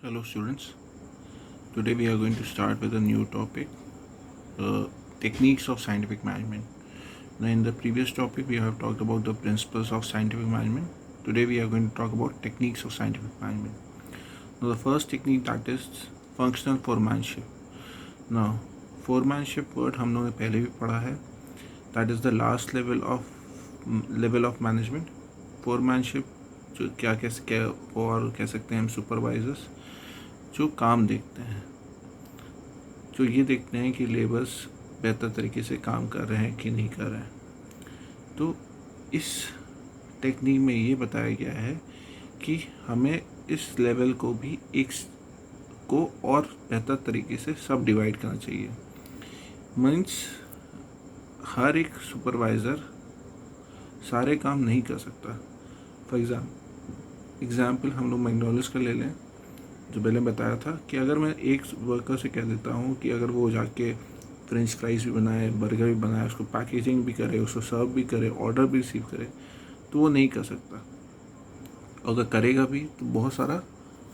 Hello students, today we are going to start with a new topic, techniques of scientific management. Now in the previous topic we have talked about the principles of scientific management. Today we are going to talk about techniques of scientific management. Now the first technique, that is functional foremanship. Now foremanship word हम लोगों ने पहले भी पढ़ा है. That is the last level of management. Foremanship जो क्या और कह सकते हैं हम सुपरवाइजर्स, जो काम देखते हैं, जो ये देखते हैं कि लेबर्स बेहतर तरीके से काम कर रहे हैं कि नहीं कर रहे हैं. तो इस टेक्निक में ये बताया गया है कि हमें इस लेवल को भी एक को और बेहतर तरीके से सब डिवाइड करना चाहिए. मीन्स हर एक सुपरवाइज़र सारे काम नहीं कर सकता. फॉर एग्ज़ाम्पल हम लोग मैकडॉनल्ड्स का ले लें, जो पहले बताया था कि अगर मैं एक वर्कर से कह देता हूँ कि अगर वो जाके फ्रेंच फ्राइज़ भी बनाए, बर्गर भी बनाए, उसको पैकेजिंग भी करे, उसको सर्व भी करे, ऑर्डर भी रिसीव करे, तो वो नहीं कर सकता. अगर करेगा भी तो बहुत सारा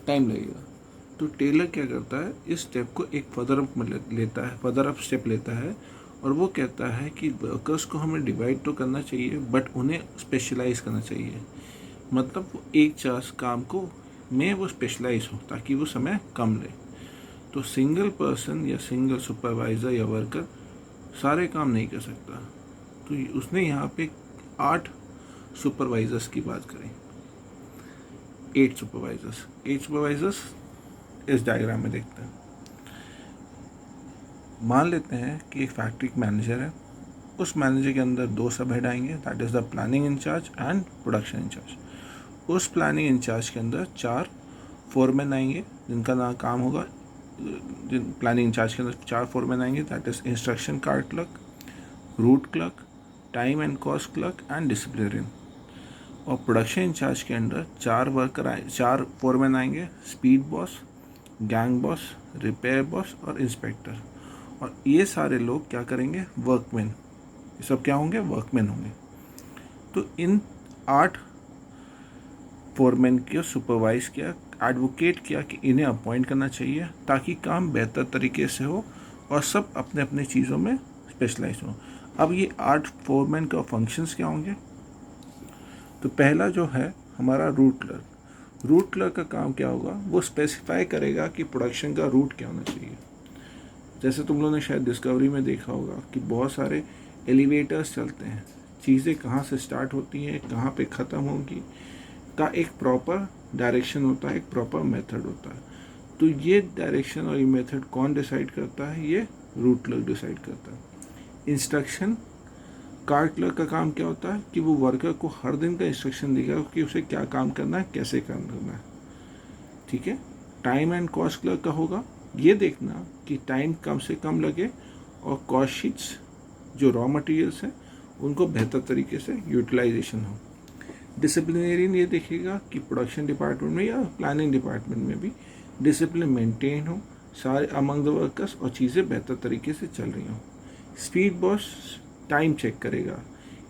टाइम लगेगा. तो टेलर क्या करता है, इस स्टेप को एक फर्दर अप स्टेप लेता है और वो कहता है कि वर्कर्स को हमें डिवाइड तो करना चाहिए बट उन्हें स्पेशलाइज करना चाहिए. मतलब वो एक चांस काम को में वो स्पेशलाइज हो ताकि वो समय कम ले. तो सिंगल पर्सन या सिंगल सुपरवाइज़र या वर्कर सारे काम नहीं कर सकता. तो उसने यहाँ पे 8 सुपरवाइज़र्स की बात करें. 8 सुपरवाइज़र्स इस डायग्राम में देखते हैं. मान लेते हैं कि एक फैक्ट्री मैनेजर है. उस मैनेजर के अंदर 2 सब हेड आएंगे, that is the planning incharge and production incharge. उस प्लानिंग इंचार्ज के अंदर 4 फोरमैन आएंगे जिनका नाम काम होगा. प्लानिंग इंचार्ज के अंदर 4 फोरमैन आएंगे, that is instruction card clerk, route clerk, time and cost clerk and disciplinarian. और प्रोडक्शन इंचार्ज के अंदर 4 फोरमैन आएंगे, speed boss, gang boss, repair boss और इंस्पेक्टर. और ये सारे लोग क्या करेंगे, वर्कमैन. ये सब क्या होंगे, वर्कमैन होंगे. तो इन 8 फोरमैन को सुपरवाइज किया, एडवोकेट किया कि इन्हें अपॉइंट करना चाहिए ताकि काम बेहतर तरीके से हो और सब अपने अपने चीज़ों में स्पेशलाइज हो. अब ये 8 फोरमैन का फंक्शंस क्या होंगे. तो पहला जो है हमारा रूट क्लर्क. रूट क्लर्क का काम क्या होगा, वो स्पेसिफाई करेगा कि प्रोडक्शन का रूट क्या होना चाहिए. जैसे तुम लोगों ने शायद डिस्कवरी में देखा होगा कि बहुत सारे एलिवेटर्स चलते हैं, चीज़ें कहाँ से स्टार्ट होती हैं, कहाँ पे ख़त्म होंगी का एक प्रॉपर डायरेक्शन होता है, एक प्रॉपर मेथड होता है. तो ये डायरेक्शन और ये मेथड कौन डिसाइड करता है, ये रूट क्लर्क डिसाइड करता है. इंस्ट्रक्शन कार्ड क्लर्क का काम क्या होता है कि वो वर्कर को हर दिन का इंस्ट्रक्शन देगा कि उसे क्या काम करना है, कैसे काम करना है. ठीक है. टाइम एंड कॉस्ट क्लर्क का होगा ये देखना कि टाइम कम से कम लगे और कॉस्ट शीट्स जो रॉ मटेरियल्स हैं उनको बेहतर तरीके से यूटिलाइजेशन हो. डिसिप्लिनरियन ये देखेगा कि प्रोडक्शन डिपार्टमेंट में या प्लानिंग डिपार्टमेंट में भी डिसिप्लिन मेंटेन हो, सारे अमंग द वर्कर्स, और चीज़ें बेहतर तरीके से चल रही हों. स्पीड बॉस टाइम चेक करेगा,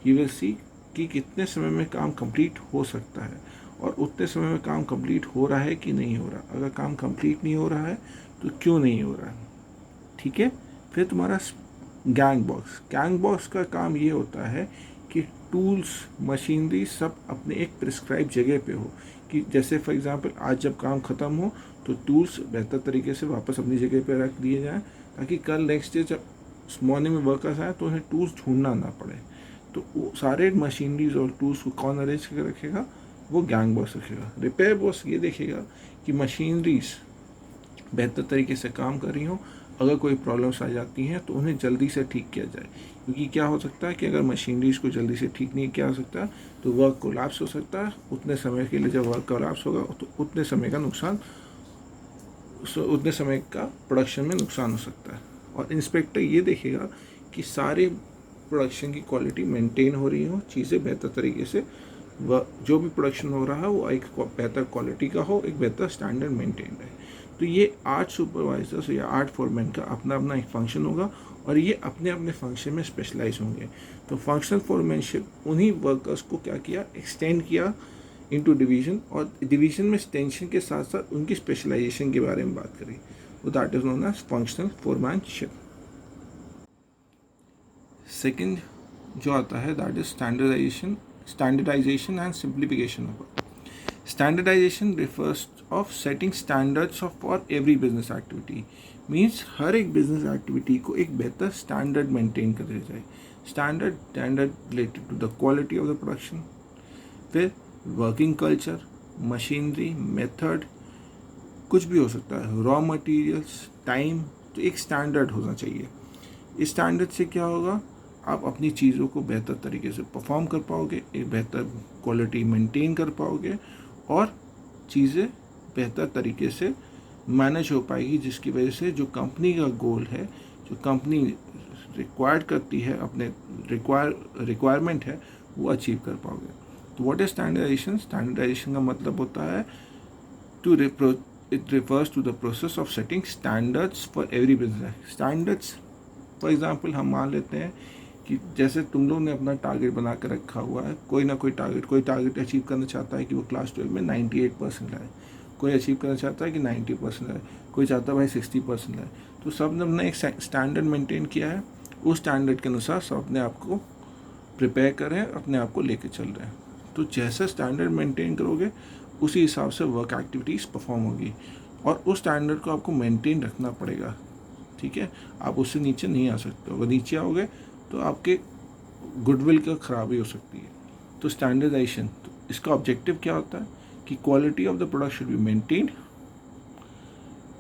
ही विल सी कि कितने समय में काम कंप्लीट हो सकता है और उतने समय में काम कंप्लीट हो रहा है कि नहीं हो रहा. अगर काम कंप्लीट नहीं हो रहा है तो क्यों नहीं हो रहा है. ठीक है. फिर तुम्हारा गैंग बॉक्स का काम ये होता है कि टूल्स, मशीनरी सब अपने एक प्रिस्क्राइब जगह पे हो. कि जैसे फॉर एग्जांपल आज जब काम ख़त्म हो तो टूल्स बेहतर तरीके से वापस अपनी जगह पे रख दिए जाएं ताकि कल नेक्स्ट डे जब मॉर्निंग में वर्कर्स आए तो उन्हें टूल्स ढूंढना ना पड़े. तो वो सारे मशीनरीज और टूल्स को कौन अरेंज करके रखेगा, वो गैंग बॉस रखेगा. रिपेयर बॉस ये देखेगा कि मशीनरीज बेहतर तरीके से काम कर रही हों, अगर कोई प्रॉब्लम्स आ जाती हैं तो उन्हें जल्दी से ठीक किया जाए. क्योंकि क्या हो सकता है कि अगर मशीनरीज को जल्दी से ठीक नहीं किया हो सकता तो वर्क कोलैप्स हो सकता है. उतने समय के लिए जब वर्क कोलैप्स होगा तो उतने समय का प्रोडक्शन में नुकसान हो सकता है. और इंस्पेक्टर ये देखेगा कि सारे प्रोडक्शन की क्वालिटी मेंटेन हो रही हो, चीज़ें बेहतर तरीके से जो भी प्रोडक्शन हो रहा है वो एक बेहतर क्वालिटी का हो, एक बेहतर स्टैंडर्ड मेंटेन रहे. तो ये 8 सुपरवाइजर्स या 8 फोरमैन का अपना अपना एक फंक्शन होगा और ये अपने अपने फंक्शन में स्पेशलाइज होंगे. तो फंक्शनल फोरमैनशिप उन्हीं वर्कर्स को क्या किया, एक्सटेंड किया इनटू डिवीजन, और डिवीजन में टेंशन के साथ साथ उनकी स्पेशलाइजेशन के बारे में बात करें, तो that is known as functional foremanship. Second जो आता है that is standardisation and simplification of. Standardisation refers of setting standards of for every business activity, means हर एक बिजनेस एक्टिविटी को एक बेहतर स्टैंडर्ड मेंटेन कर दिया जाए। Standard related to the quality of the production, फिर वर्किंग कल्चर, मशीनरी, मेथड, कुछ भी हो सकता है, रॉ मटेरियल्स, टाइम, तो एक स्टैंडर्ड होना चाहिए। इस स्टैंडर्ड से क्या होगा, आप अपनी चीज़ों को बेहतर तरीके से परफॉर्म कर पाओगे, एक बेहतर क्वालिटी मेंटेन कर पाओगे और चीज़ें बेहतर तरीके से मैनेज हो पाएगी, जिसकी वजह से जो कंपनी का गोल है, जो कंपनी रिक्वायर्ड करती है, अपने रिक्वायरमेंट है, वो अचीव कर पाओगे। तो व्हाट इज स्टैंडर्डाइजेशन? स्टैंडर्डाइजेशन का मतलब होता है it refers to the process of setting standards for every business. Standards for example हम मान लेते हैं कि जैसे तुम लोग ने अपना टारगेट बना कर रखा हुआ है, कोई कोई टारगेट अचीव करना चाहता है कि वो क्लास 12 में 98% लाए, कोई अचीव करना चाहता है कि 90% लाए, कोई चाहता है भाई 60% लाए। तो सब ने अपना एक स्टैंडर्ड मेंटेन किया है, उस स्टैंडर्ड के अनुसार सब अपने आप को प्रिपेयर कर रहे हैं, अपने आप को लेके चल रहे हैं। तो जैसा स्टैंडर्ड मेंटेन करोगे उसी हिसाब से वर्क एक्टिविटीज़ परफॉर्म होगी, और उस स्टैंडर्ड को आपको मेंटेन रखना पड़ेगा, ठीक है। आप उससे नीचे नहीं आ सकते, अगर नीचे आओगे तो आपके गुडविल का खराबी हो सकती है। तो स्टैंडर्डाइजेशन, तो इसका ऑब्जेक्टिव क्या होता है कि quality of the product should be maintained,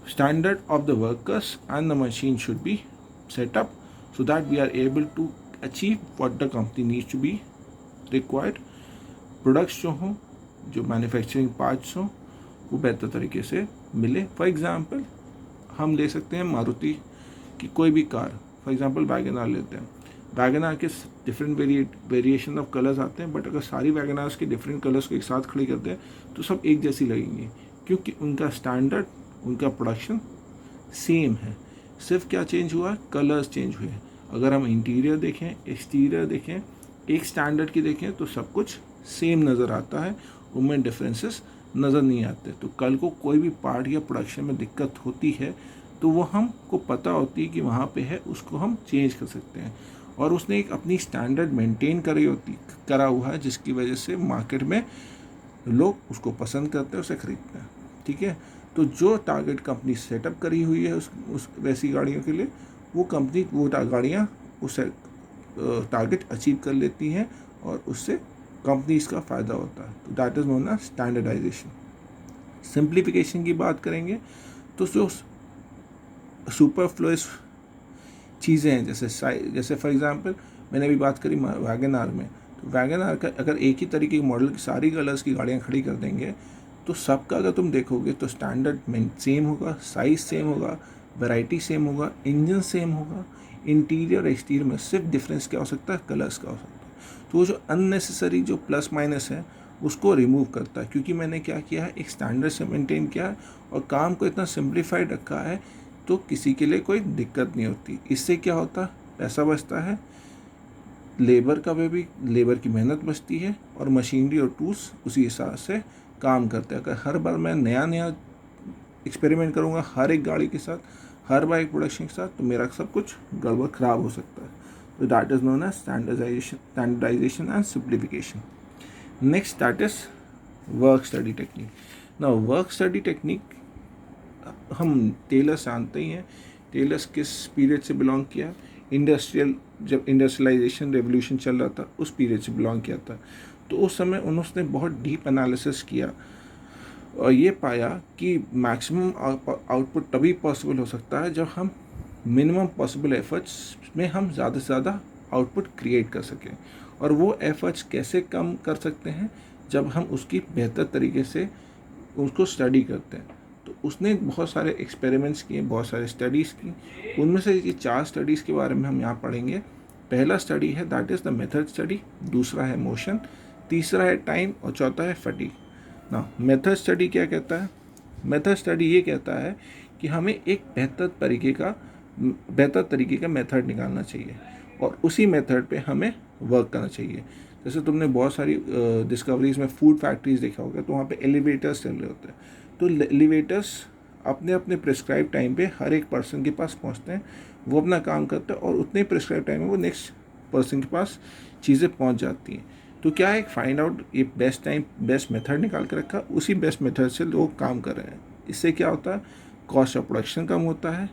standard of the workers and the machine should be set up so that we are able to achieve what the company needs to be required। Products जो हों, जो manufacturing parts हों, वो बेहतर तरीके से मिले। For example हम ले सकते हैं मारुति की कोई भी car, for example wagon R लेते हैं। वैगन आर के डिफरेंट वेरिएशन ऑफ कलर्स आते हैं, बट अगर सारी वैगन आर्स के डिफरेंट कलर्स को एक साथ खड़ी करते हैं तो सब एक जैसी लगेंगी, क्योंकि उनका स्टैंडर्ड, उनका प्रोडक्शन सेम है, सिर्फ क्या चेंज हुआ, कलर्स चेंज हुए। अगर हम इंटीरियर देखें, एक्सटीरियर देखें, एक स्टैंडर्ड की देखें, तो सब कुछ सेम नज़र आता है, उनमें डिफरेंसेस नज़र नहीं आते। तो कल को कोई भी पार्ट या प्रोडक्शन में दिक्कत होती है तो वो हमको पता होती है कि वहाँ पे है, उसको हम चेंज कर सकते हैं, और उसने एक अपनी स्टैंडर्ड मेंटेन करा हुआ है, जिसकी वजह से मार्केट में लोग उसको पसंद करते हैं, उसे खरीदते हैं, ठीक है। तो जो टारगेट कंपनी सेटअप करी हुई है उस वैसी गाड़ियों के लिए, वो कंपनी वो गाड़ियाँ उस टारगेट अचीव कर लेती हैं, और उससे कंपनीज का फ़ायदा होता है। तो that is known as standardisation. Simplification की बात करेंगे तो जो सुपरफ्लुअस चीज़ें हैं, जैसे फॉर एग्जांपल मैंने अभी बात करी वैगन आर में, तो वैगन आर का अगर एक ही तरीके के मॉडल की सारी कलर्स की गाड़ियाँ खड़ी कर देंगे तो सबका अगर तुम देखोगे तो स्टैंडर्ड सेम होगा, साइज़ सेम होगा, वैरायटी सेम होगा, इंजन सेम होगा, इंटीरियर और एक्सटीरियर में सिर्फ डिफरेंस क्या हो सकता है, कलर्स का हो सकता है। तो वो जो अननेसेसरी जो प्लस माइनस है उसको रिमूव करता है, क्योंकि मैंने क्या किया है, एक स्टैंडर्ड से मेंटेन किया है और काम को इतना सिंप्लीफाइड रखा है तो किसी के लिए कोई दिक्कत नहीं होती। इससे क्या होता है, पैसा बचता है, लेबर की मेहनत बचती है, और मशीनरी और टूल्स उसी हिसाब से काम करते हैं। अगर हर बार मैं नया एक्सपेरिमेंट करूँगा हर एक गाड़ी के साथ, हर बार एक प्रोडक्शन के साथ, तो मेरा सब कुछ गड़बड़ ख़राब हो सकता है। तो that is known as standardisation and simplification. Next that is work study technique. Now work study technique हम टेलर्स जानते ही हैं। टेलर्स किस पीरियड से बिलोंग किया, जब इंडस्ट्रियलाइजेशन रेवोल्यूशन चल रहा था उस पीरियड से बिलोंग किया था। तो उस समय उन्होंने बहुत डीप एनालिसिस किया और ये पाया कि मैक्सिमम आउटपुट तभी पॉसिबल हो सकता है जब हम मिनिमम पॉसिबल एफर्ट्स में हम ज़्यादा से ज़्यादा आउटपुट क्रिएट कर सकें। और वो एफर्ट्स कैसे कम कर सकते हैं, जब हम उसकी बेहतर तरीके से उसको स्टडी करते हैं। तो उसने बहुत सारे एक्सपेरिमेंट्स किए, बहुत सारे स्टडीज़ की। उनमें से ये 4 स्टडीज़ के बारे में हम यहाँ पढ़ेंगे। पहला स्टडी है that is the method study, दूसरा है मोशन, तीसरा है टाइम, और चौथा है फटीग। ना मेथड स्टडी क्या कहता है, मेथड स्टडी ये कहता है कि हमें एक बेहतर तरीके का मेथड निकालना चाहिए और उसी मेथड पे हमें वर्क करना चाहिए। जैसे तुमने बहुत सारी डिस्कवरीज में फूड फैक्ट्रीज देखा होगा, तो वहाँ पे एलिवेटर्स चल रहे होते हैं। तो एलिवेटर्स अपने अपने प्रिस्क्राइब टाइम पे हर एक पर्सन के पास पहुँचते हैं, वो अपना काम करते हैं और उतने ही प्रिस्क्राइब टाइम में वो नेक्स्ट पर्सन के पास चीज़ें पहुँच जाती हैं। तो क्या है, फाइंड आउट ये बेस्ट टाइम बेस्ट मेथड निकाल के रखा, उसी बेस्ट मेथड से लोग काम कर रहे हैं। इससे क्या होता है, कॉस्ट ऑफ प्रोडक्शन कम होता है,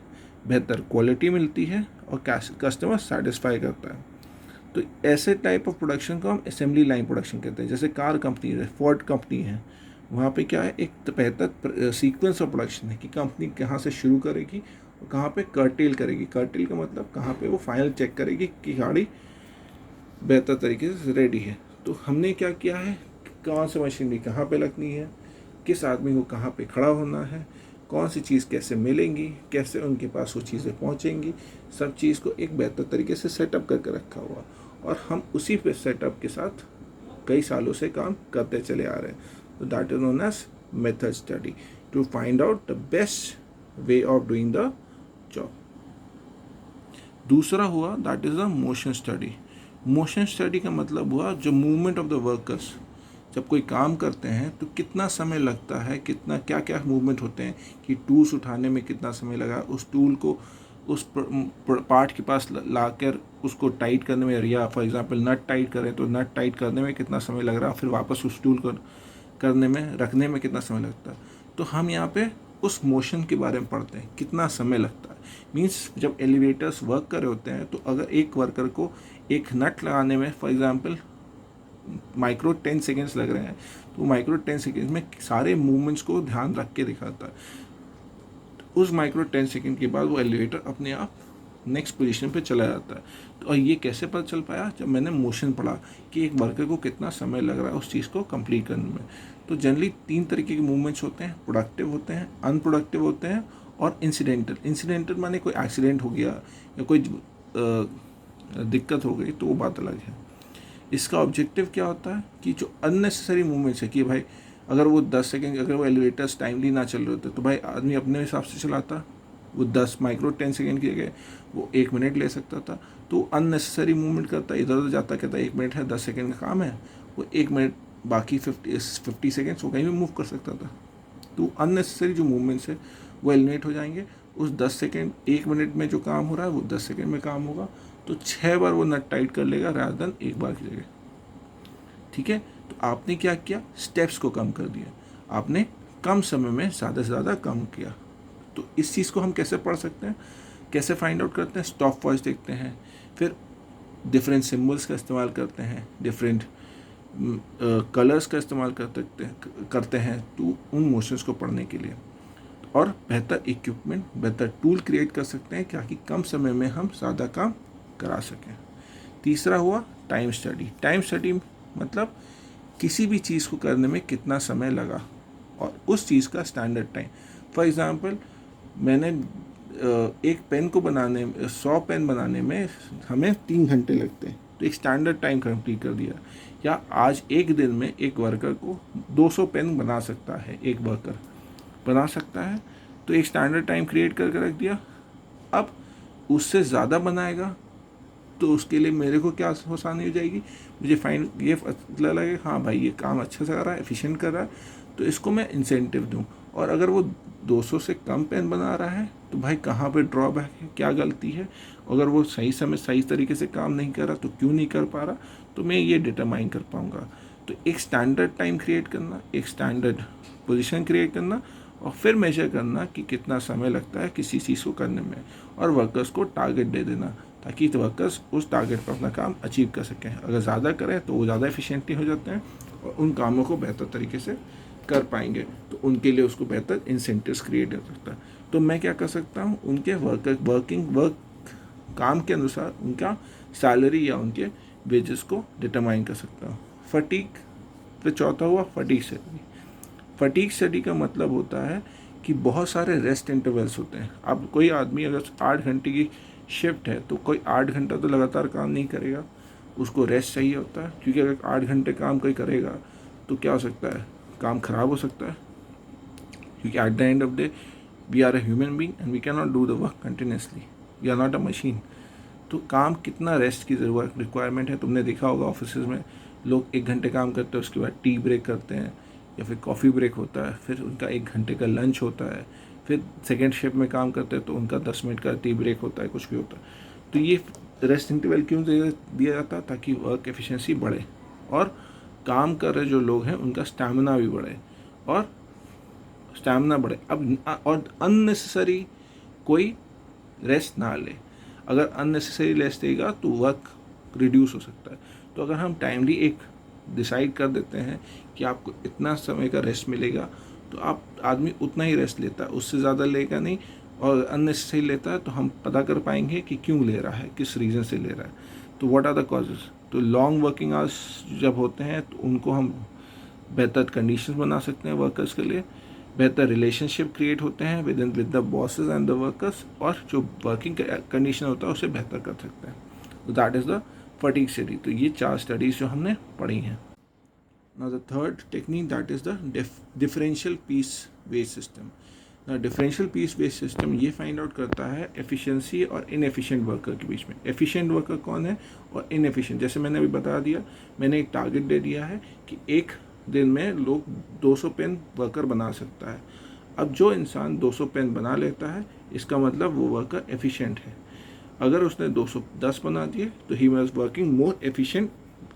बेहतर क्वालिटी मिलती है और कस्टमर सेटिस्फाई करता है। तो ऐसे टाइप ऑफ प्रोडक्शन को हम असेंबली लाइन प्रोडक्शन कहते हैं। जैसे कार कंपनी है, फोर्ड कंपनी है, वहाँ पे क्या है, एक तो बेहतर सीक्वेंस ऑफ प्रोडक्शन है कि कंपनी कहाँ से शुरू करेगी और कहाँ पे कर्टेल करेगी। कर्टेल का मतलब कहाँ पे वो फाइनल चेक करेगी कि गाड़ी बेहतर तरीके से रेडी है। तो हमने क्या किया है, कौन सी मशीनरी कहाँ पे लगनी है, किस आदमी को कहाँ पे खड़ा होना है, कौन सी चीज़ कैसे मिलेंगी, कैसे उनके पास वो चीज़ें पहुँचेंगी, सब चीज़ को एक बेहतर तरीके से सेटअप करके रखा हुआ, और हम उसी पे सेटअप के साथ कई सालों से काम करते चले आ रहे हैं। तो that is known as method study to find out the best way of doing the job. दूसरा हुआ that is the motion study. Motion study का मतलब हुआ जो मूवमेंट ऑफ द वर्कर्स, जब कोई काम करते हैं तो कितना समय लगता है, कितना क्या क्या मूवमेंट होते हैं, कि टूल्स उठाने में कितना समय लगा, उस टूल को उस पार्ट के पास लाकर उसको टाइट करने में, या फॉर एग्जांपल नट टाइट करें तो नट टाइट करने में कितना समय लग रहा है, फिर वापस उस टूल को करने में रखने में कितना समय लगता है। तो हम यहाँ पे उस मोशन के बारे में पढ़ते हैं, कितना समय लगता है। मीन्स जब एलिवेटर्स वर्क कर रहे होते हैं तो अगर एक वर्कर को एक नट लगाने में फॉर एग्जांपल माइक्रो 10 सेकेंड्स लग रहे हैं, तो माइक्रो 10 सेकेंड्स में सारे मूवमेंट्स को ध्यान रख के दिखाता है। उस माइक्रो 10 सेकेंड के बाद वो एलिवेटर अपने आप नेक्स्ट पोजीशन पे चला जाता है। तो और ये कैसे पता चल पाया, जब मैंने मोशन पढ़ा कि एक वर्कर को कितना समय लग रहा है उस चीज़ को कंप्लीट करने में। तो जनरली 3 तरीके के मूवमेंट्स होते हैं, प्रोडक्टिव होते हैं, अनप्रोडक्टिव होते हैं और इंसिडेंटल। इंसिडेंटल माने कोई एक्सीडेंट हो गया या कोई दिक्कत हो गई तो वो बात अलग है। इसका ऑब्जेक्टिव क्या होता है कि जो अननेसेसरी मूवमेंट्स है, कि भाई अगर वो 10 सेकेंड, अगर वो एलिवेटर्स टाइमली ना चल रहे होते तो भाई आदमी अपने हिसाब से चलाता, वो 10 माइक्रो 10 सेकेंड की जगह वो 1 मिनट ले सकता था। तो अननेसेसरी मूवमेंट करता, इधर उधर जाता, कहता 1 मिनट है, 10 सेकेंड का काम है, वो 1 मिनट बाकी 50 सेकेंड्स वो कहीं भी मूव कर सकता था। तो अननेसेसरी जो मूवमेंट्स है वो एलिमिनेट हो जाएंगे। उस 10 सेकेंड 1 मिनट में जो काम हो रहा है वो 10 सेकेंड में काम होगा। तो 6 बार वो नट टाइट कर लेगा रादर देन 1 बार की जगह। ठीक है, तो आपने क्या किया, स्टेप्स को कम कर दिया, आपने कम समय में ज़्यादा से ज़्यादा कम किया। तो इस चीज़ को हम कैसे पढ़ सकते हैं, कैसे फाइंड आउट करते हैं, स्टॉप वॉच देखते हैं, फिर डिफरेंट सिम्बल्स का इस्तेमाल करते हैं, डिफरेंट कलर्स का इस्तेमाल करते हैं तो उन मोशंस को पढ़ने के लिए, और बेहतर इक्विपमेंट, बेहतर टूल क्रिएट कर सकते हैं ताकि कम समय में हम ज़्यादा काम करा सकें। तीसरा हुआ टाइम स्टडी। टाइम स्टडी मतलब किसी भी चीज़ को करने में कितना समय लगा और उस चीज़ का स्टैंडर्ड टाइम। फॉर एग्ज़ाम्पल मैंने एक पेन को बनाने, 100 पेन बनाने में हमें 3 घंटे लगते हैं, तो एक स्टैंडर्ड टाइम कंप्लीट कर दिया। या आज एक दिन में एक वर्कर को 200 पेन बना सकता है, एक वर्कर बना सकता है, तो एक स्टैंडर्ड टाइम क्रिएट करके रख दिया। अब उससे ज़्यादा बनाएगा तो उसके लिए मेरे को क्या आसानी हो जाएगी, मुझे फाइन ये पता लगे हाँ भाई ये काम अच्छा से कर रहा है, एफिशिएंट कर रहा है, तो इसको मैं इंसेंटिव दूँ। और अगर वो 200 से कम पेन बना रहा है तो भाई कहाँ पे ड्रॉबैक है, क्या गलती है, अगर वो सही समय सही तरीके से काम नहीं कर रहा तो क्यों नहीं कर पा रहा, तो मैं ये डिटरमाइन कर पाऊँगा। तो एक स्टैंडर्ड टाइम क्रिएट करना, एक स्टैंडर्ड पोजीशन क्रिएट करना, और फिर मेजर करना कि कितना समय लगता है किसी चीज़ को करने में, और वर्कर्स को टारगेट दे देना ताकि वर्कर्स उस टारगेट पर अपना काम अचीव कर सकें। अगर ज़्यादा करें तो वो ज़्यादा एफिशिएंटली हो जाते हैं और उन कामों को बेहतर तरीके से कर पाएंगे, तो उनके लिए उसको बेहतर इंसेंटिव्स क्रिएट हो सकता है। तो मैं क्या कर सकता हूँ, उनके वर्क काम के अनुसार उनका सैलरी या उनके वेजेस को डिटरमाइन कर सकता हूँ। फटीक, फिर चौथा हुआ फटीक स्टडी। फटीक स्टडी का मतलब होता है कि बहुत सारे रेस्ट इंटरवल्स होते हैं। अब कोई आदमी अगर 8 घंटे की शिफ्ट है तो कोई 8 घंटा तो लगातार काम नहीं करेगा, उसको रेस्ट चाहिए होता है, क्योंकि अगर 8 घंटे काम कोई करेगा तो क्या हो सकता है, काम खराब हो सकता है, क्योंकि at the end of day we are a human being and we can not do the work continuously, we are not a machine. तो काम कितना रेस्ट की ज़रूरत रिक्वायरमेंट है, तुमने देखा होगा ऑफिस में लोग 1 घंटे काम करते हैं, उसके बाद टी ब्रेक करते हैं या फिर कॉफ़ी ब्रेक होता है, फिर उनका 1 घंटे का लंच होता है, फिर सेकेंड शिफ्ट में काम करते हैं तो उनका 10 मिनट का टी ब्रेक होता है, कुछ भी होता है। तो ये रेस्ट इंटरवल क्यों दिया जाता है? ताकि वर्क एफिशिएंसी बढ़े और काम कर रहे जो लोग हैं उनका स्टैमिना भी बढ़े और स्टैमिना बढ़े। अब और अननेसेसरी कोई रेस्ट ना ले। अगर अननेसेसरी रेस्ट लेगा तो वर्क रिड्यूस हो सकता है। तो अगर हम टाइमली एक डिसाइड कर देते हैं कि आपको इतना समय का रेस्ट मिलेगा, तो आप आदमी उतना ही रेस्ट लेता है, उससे ज़्यादा लेगा नहीं। और अननेसेसरी लेता है तो हम पता कर पाएंगे कि क्यों ले रहा है, किस रीज़न से ले रहा है। तो व्हाट आर द कॉजेज़? तो लॉन्ग वर्किंग आवर्स जब होते हैं तो उनको हम बेहतर कंडीशंस बना सकते हैं वर्कर्स के लिए, बेहतर रिलेशनशिप क्रिएट होते हैं with the bosses and the workers, और जो वर्किंग कंडीशन होता है उसे बेहतर कर सकते हैं। तो that is the fatigue study. तो ये 4 स्टडीज़ जो हमने पढ़ी हैं। Now the third technique that is the differential piece based system. Differential piece based system ये फाइंड आउट करता है एफिशिएंसी और इनएफिशिएंट वर्कर के बीच में। एफिशिएंट वर्कर कौन है और इनएफिशिएंट, जैसे मैंने अभी बता दिया, मैंने एक टारगेट दे दिया है कि एक दिन में लोग 200 पेन वर्कर बना सकता है। अब जो इंसान 200 पेन बना लेता है, इसका मतलब वो वर्कर एफिशिएंट है। अगर उसने 210 बना दिए तो he was working more efficient.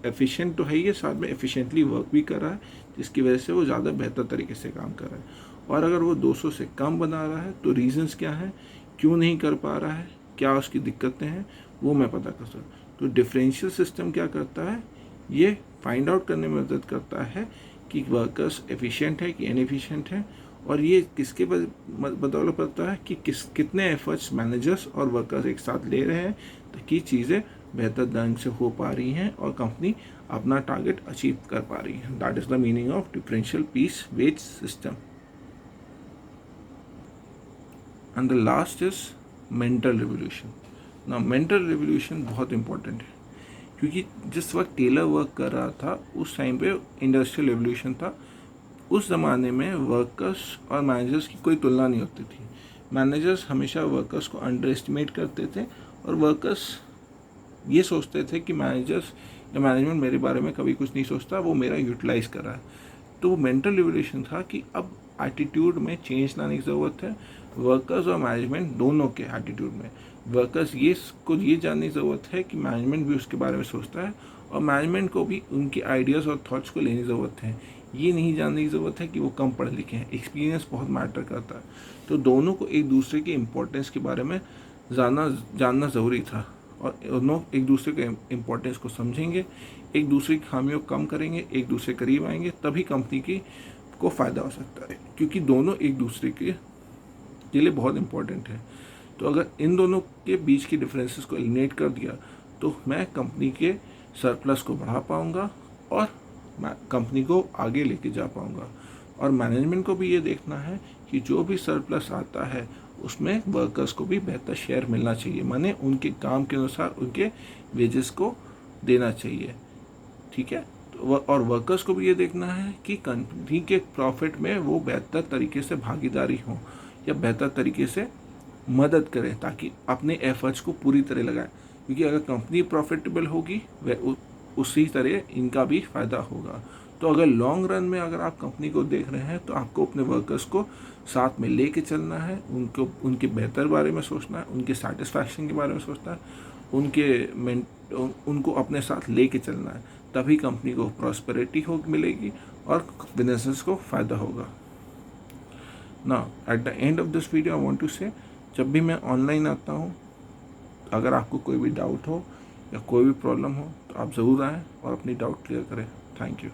Efficient तो है ही, साथ में एफिशिएंटली वर्क भी कर रहा है, जिसकी वजह से वो ज़्यादा बेहतर तरीके से काम कर रहा है। और अगर वो 200 से कम बना रहा है तो रीजंस क्या है, क्यों नहीं कर पा रहा है, क्या उसकी दिक्कतें हैं, वो मैं पता कर सकता। तो डिफरेंशियल सिस्टम क्या करता है, ये फाइंड आउट करने में मदद करता है कि वर्कर्स एफिशिएंट है कि इनएफिशिएंट है, और ये किसके बदौलत पड़ता है कि कितने एफर्ट्स मैनेजर्स और वर्कर्स एक साथ ले रहे हैं ताकि चीज़ें बेहतर ढंग से हो पा रही हैं और कंपनी अपना टारगेट अचीव कर पा रही है। That is the meaning of differential piece wage system. And the last is mental revolution. ना मेंटल रिवोल्यूशन बहुत इंपॉर्टेंट है, क्योंकि जिस वक्त टेलर वर्क कर रहा था उस टाइम पे इंडस्ट्रियल रिवोल्यूशन था। उस ज़माने में वर्कर्स और मैनेजर्स की कोई तुलना नहीं होती थी। मैनेजर्स हमेशा वर्कर्स को अंडर एस्टिमेट करते थे और वर्कर्स ये सोचते थे कि मैनेजर्स या मैनेजमेंट मेरे बारे में कभी कुछ नहीं सोचता, वो मेरा यूटिलाइज कर रहा है। तो वो मेंटल रिवोल्यूशन था कि अब एटीट्यूड में चेंज लाने की ज़रूरत है, वर्कर्स और मैनेजमेंट दोनों के एटीट्यूड में। वर्कर्स ये जानने की ज़रूरत है कि मैनेजमेंट भी उसके बारे में सोचता है, और मैनेजमेंट को भी उनके आइडियाज़ और थॉट्स को लेने की ज़रूरत है। ये नहीं जानने की ज़रूरत है कि वो कम पढ़े लिखे हैं। एक्सपीरियंस बहुत मैटर करता है। तो दोनों को एक दूसरे के इम्पोर्टेंस के बारे में जानना ज़रूरी था, और दोनों एक दूसरे के इम्पोर्टेंस को समझेंगे, एक दूसरे की खामियों को कम करेंगे, एक दूसरे करीब आएंगे, तभी कंपनी को फ़ायदा हो सकता है, क्योंकि दोनों एक दूसरे के लिए बहुत इंपॉर्टेंट है। तो अगर इन दोनों के बीच की डिफरेंसेस को एलिमिनेट कर दिया तो मैं कंपनी के सरप्लस को बढ़ा पाऊंगा और कंपनी को आगे लेके जा पाऊंगा। और मैनेजमेंट को भी ये देखना है कि जो भी सरप्लस आता है उसमें वर्कर्स को भी बेहतर शेयर मिलना चाहिए, माने उनके काम के अनुसार उनके वेजेस को देना चाहिए। ठीक है। और वर्कर्स को भी ये देखना है कि कंपनी के प्रॉफिट में वो बेहतर तरीके से भागीदारी हो या बेहतर तरीके से मदद करें, ताकि अपने एफर्ट्स को पूरी तरह लगाएं। क्योंकि अगर कंपनी प्रॉफिटेबल होगी वह उसी तरह इनका भी फ़ायदा होगा। तो अगर लॉन्ग रन में अगर आप कंपनी को देख रहे हैं तो आपको अपने वर्कर्स को साथ में लेके चलना है, उनके बेहतर बारे में सोचना है, उनके सेटिस्फैक्शन के बारे में सोचना है, उनको अपने साथ लेके चलना है, तभी कंपनी को प्रॉस्पेरिटी मिलेगी और बिजनेसेस को फ़ायदा होगा। ना at the end of this video I want to say, जब भी मैं ऑनलाइन आता हूँ, अगर आपको कोई भी डाउट हो या कोई भी प्रॉब्लम हो तो आप ज़रूर आएँ और अपनी डाउट क्लियर करें। Thank you.